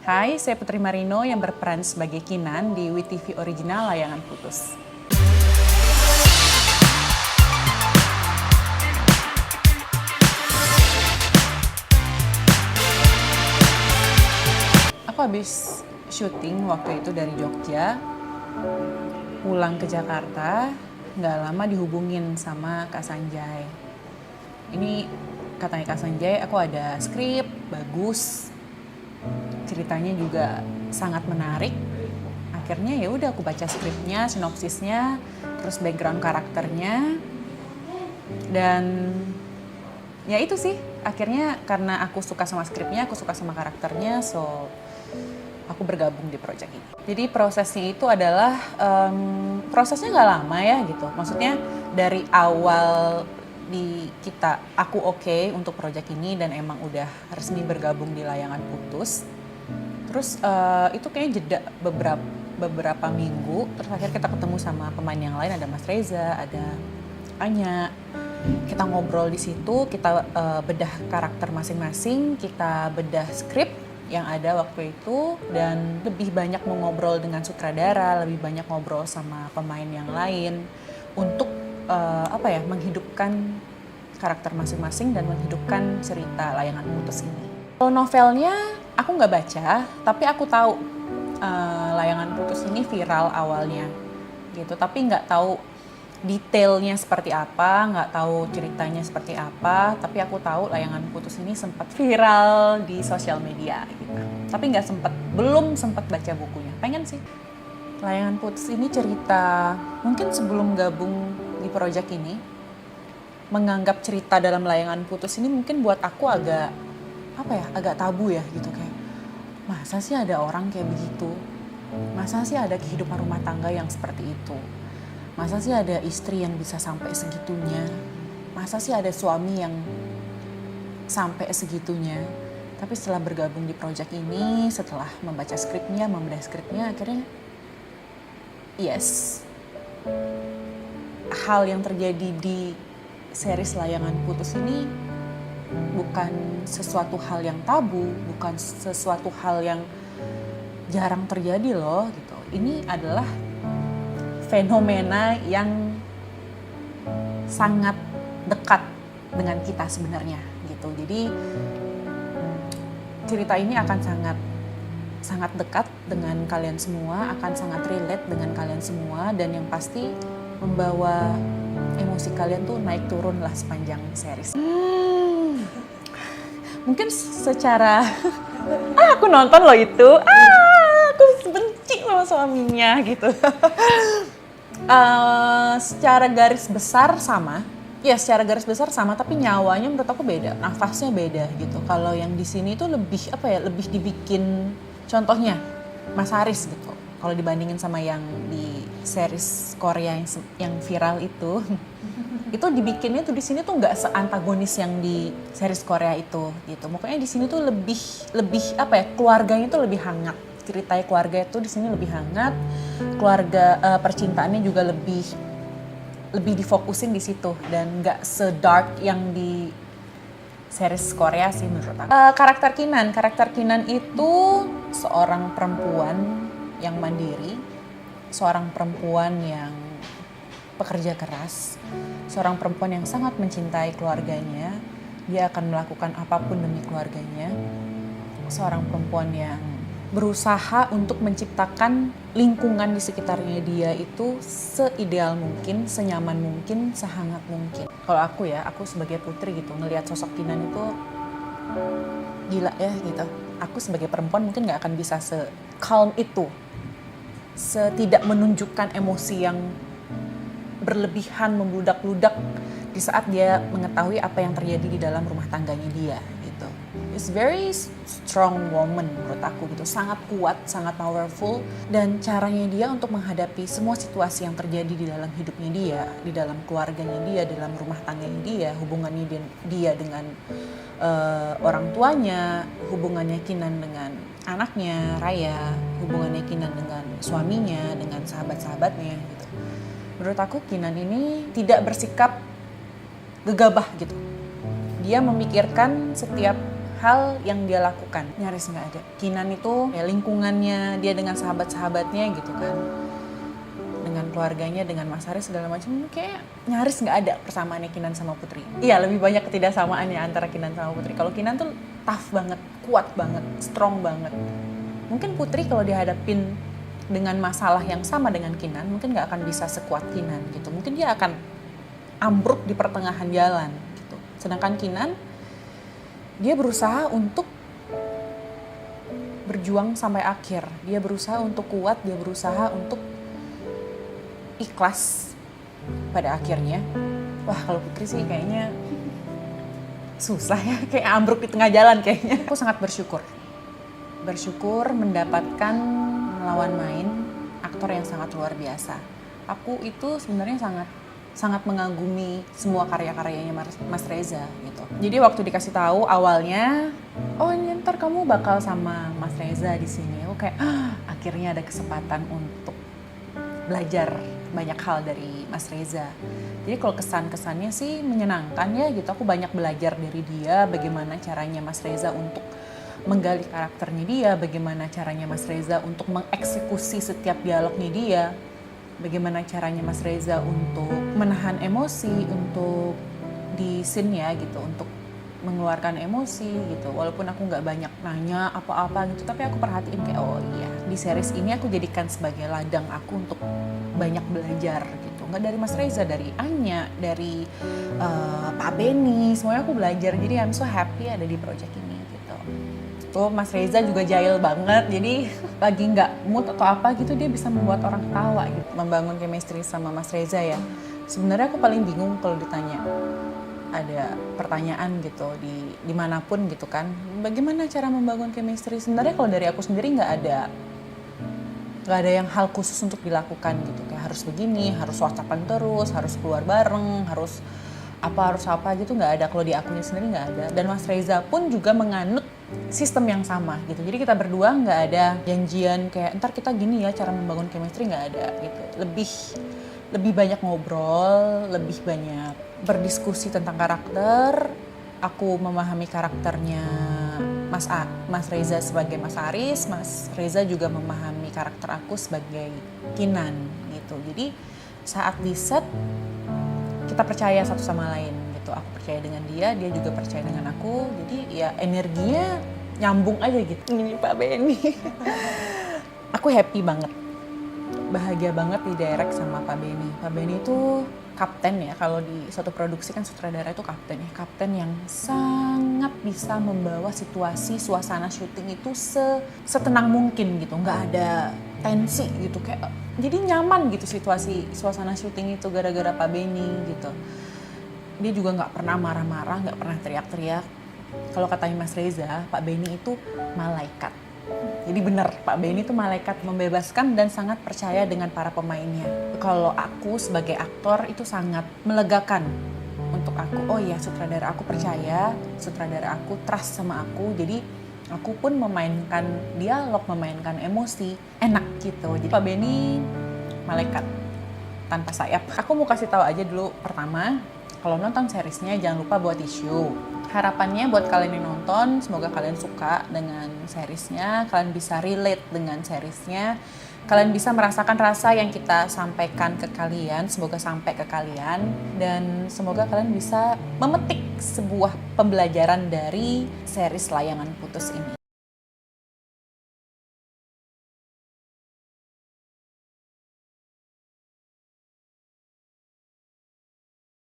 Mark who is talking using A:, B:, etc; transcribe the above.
A: Hai, saya Putri Marino yang berperan sebagai Kinan di WeTV Original Layangan Putus. Aku habis syuting waktu itu dari Jogja, pulang ke Jakarta, nggak lama dihubungin sama Kak Sanjay. Ini katanya Kak Sanjay, aku ada skrip, bagus, ceritanya juga sangat menarik. Akhirnya ya udah aku baca skripnya, sinopsisnya, terus background karakternya, dan ya itu sih. Akhirnya karena aku suka sama skripnya, aku suka sama karakternya, so aku bergabung di proyek ini. Jadi prosesnya itu adalah prosesnya nggak lama ya gitu. Maksudnya dari awal aku oke untuk proyek ini dan emang udah resmi bergabung di Layangan Putus. Terus itu kayaknya jeda beberapa minggu. Terus akhirnya kita ketemu sama pemain yang lain, ada Mas Reza, ada Anya. Kita ngobrol di situ, kita bedah karakter masing-masing, kita bedah skrip yang ada waktu itu, dan lebih banyak mengobrol dengan sutradara, lebih banyak ngobrol sama pemain yang lain untuk menghidupkan karakter masing-masing dan menghidupkan cerita Layangan Putus ini. Kalau novelnya aku nggak baca, tapi aku tahu Layangan Putus ini viral awalnya gitu, tapi nggak tahu detailnya seperti apa, nggak tahu ceritanya seperti apa, tapi aku tahu Layangan Putus ini sempat viral di sosial media gitu. Tapi belum sempat baca bukunya. Pengen sih. Layangan Putus ini cerita, mungkin sebelum gabung di proyek ini, menganggap cerita dalam Layangan Putus ini mungkin buat aku agak tabu ya gitu, kayak masa sih ada orang kayak begitu? Masa sih ada kehidupan rumah tangga yang seperti itu? Masa sih ada istri yang bisa sampai segitunya? Masa sih ada suami yang sampai segitunya? Tapi setelah bergabung di proyek ini, setelah membaca skripnya, membedah skripnya, akhirnya yes. Hal yang terjadi di series Layangan Putus ini bukan sesuatu hal yang tabu, bukan sesuatu hal yang jarang terjadi loh gitu. Ini adalah fenomena yang sangat dekat dengan kita sebenarnya gitu. Jadi cerita ini akan sangat dekat dengan kalian semua, akan sangat relate dengan kalian semua, dan yang pasti membawa emosi kalian tuh naik turun lah sepanjang series. Mungkin secara aku nonton loh itu, aku benci sama suaminya gitu. Secara garis besar sama, tapi nyawanya menurut aku beda, nafasnya beda gitu. Kalau yang di sini tuh lebih lebih dibikin, contohnya Mas Haris gitu. Kalau dibandingin sama yang di series Korea yang viral itu dibikinnya tuh di sini tuh nggak seantagonis yang di series Korea itu gitu. Makanya di sini tuh lebih keluarganya tuh lebih hangat. Ceritanya keluarga itu di sini lebih hangat, keluarga percintaannya juga lebih difokusin di situ dan nggak sedark yang di series Korea sih menurut aku. Karakter Kinan itu seorang perempuan yang mandiri, seorang perempuan yang pekerja keras, seorang perempuan yang sangat mencintai keluarganya. Dia akan melakukan apapun demi keluarganya. Seorang perempuan yang berusaha untuk menciptakan lingkungan di sekitarnya dia itu seideal mungkin, senyaman mungkin, sehangat mungkin. Kalau aku sebagai putri gitu, ngelihat sosok Kinan itu gila ya gitu. Aku sebagai perempuan mungkin gak akan bisa se-calm itu, setidak menunjukkan emosi yang berlebihan, membludak-bludak di saat dia mengetahui apa yang terjadi di dalam rumah tangganya dia gitu. It's very strong woman menurut aku gitu, sangat kuat, sangat powerful, dan caranya dia untuk menghadapi semua situasi yang terjadi di dalam hidupnya dia, di dalam keluarganya dia, di dalam rumah tangganya dia, hubungannya dia dengan orang tuanya, hubungannya Kinan dengan anaknya Raya, hubungannya Kinan dengan suaminya, dengan sahabat-sahabatnya gitu. Menurut aku Kinan ini tidak bersikap gegabah gitu. Dia memikirkan setiap hal yang dia lakukan. Nyaris nggak ada. Kinan itu ya lingkungannya, dia dengan sahabat-sahabatnya gitu kan, dengan keluarganya, dengan Mas Haris segala macam, kayak nyaris nggak ada persamaannya Kinan sama Putri. Iya, lebih banyak ketidaksamaannya antara Kinan sama Putri. Kalau Kinan tuh tough banget, kuat banget, strong banget. Mungkin Putri kalau dihadapin dengan masalah yang sama dengan Kinan, mungkin nggak akan bisa sekuat Kinan gitu. Mungkin dia akan ambruk di pertengahan jalan gitu. Sedangkan Kinan, dia berusaha untuk berjuang sampai akhir. Dia berusaha untuk kuat, dia berusaha untuk ikhlas pada akhirnya. Wah, kalau Putri sih kayaknya susah ya, kayak ambruk di tengah jalan kayaknya. Aku sangat bersyukur mendapatkan lawan main aktor yang sangat luar biasa. Aku itu sebenarnya sangat mengagumi semua karya-karyanya Mas Reza gitu. Jadi waktu dikasih tahu awalnya, oh ini ntar kamu bakal sama Mas Reza di sini. Aku kayak akhirnya ada kesempatan untuk belajar banyak hal dari Mas Reza. Jadi kalau kesan-kesannya sih menyenangkan ya gitu. Aku banyak belajar dari dia, bagaimana caranya Mas Reza untuk menggali karakternya dia, bagaimana caranya Mas Reza untuk mengeksekusi setiap dialognya dia, bagaimana caranya Mas Reza untuk menahan emosi, untuk di scene ya gitu, untuk mengeluarkan emosi gitu. Walaupun aku nggak banyak nanya apa-apa gitu, tapi aku perhatiin kayak oh iya, di series ini aku jadikan sebagai ladang aku untuk banyak belajar gitu. Nggak dari Mas Reza, dari Anya, dari Pak Benny, semuanya aku belajar. Jadi I'm so happy ada di project ini gitu. Tuh Mas Reza juga jahil banget, jadi lagi nggak mood atau apa gitu dia bisa membuat orang ketawa gitu. Membangun chemistry sama Mas Reza ya. Sebenarnya aku paling bingung kalau ditanya ada pertanyaan gitu dimanapun gitu kan, bagaimana cara membangun chemistry. Sebenarnya kalau dari aku sendiri nggak ada yang hal khusus untuk dilakukan gitu, kayak harus begini, harus whatsappan terus, harus keluar bareng, harus apa gitu, nggak ada. Kalau di akunya sendiri nggak ada. Dan Mas Reza pun juga menganut sistem yang sama gitu. Jadi kita berdua nggak ada janjian kayak ntar kita gini ya cara membangun chemistry, nggak ada gitu. Lebih banyak ngobrol, lebih banyak berdiskusi tentang karakter. Aku memahami karakternya Mas Reza sebagai Mas Haris, Mas Reza juga memahami karakter aku sebagai Kinan gitu. Jadi saat di set kita percaya satu sama lain gitu. Aku percaya dengan dia, dia juga percaya dengan aku. Jadi ya energinya nyambung aja gitu. Ini Pak Benny. Aku happy banget. Bahagia banget di direct sama Pak Benny. Pak Benny itu kapten ya, kalau di suatu produksi kan sutradara itu kapten ya. Kapten yang sangat bisa membawa situasi, suasana syuting itu setenang mungkin gitu. Nggak ada tensi gitu, kayak jadi nyaman gitu suasana syuting itu gara-gara Pak Benny gitu. Dia juga nggak pernah marah-marah, nggak pernah teriak-teriak. Kalau katanya Mas Reza, Pak Benny itu malaikat. Jadi benar, Pak Benny itu malaikat, membebaskan dan sangat percaya dengan para pemainnya. Kalau aku sebagai aktor itu sangat melegakan untuk aku. Oh iya, sutradara aku percaya, sutradara aku trust sama aku. Jadi aku pun memainkan dialog, memainkan emosi, enak gitu. Jadi Pak Benny malaikat tanpa sayap. Aku mau kasih tahu aja dulu pertama, kalau nonton seriesnya jangan lupa bawa tisu. Harapannya buat kalian yang nonton, semoga kalian suka dengan seriesnya, kalian bisa relate dengan seriesnya, kalian bisa merasakan rasa yang kita sampaikan ke kalian, semoga sampai ke kalian, dan semoga kalian bisa memetik sebuah pembelajaran dari series Layangan Putus ini.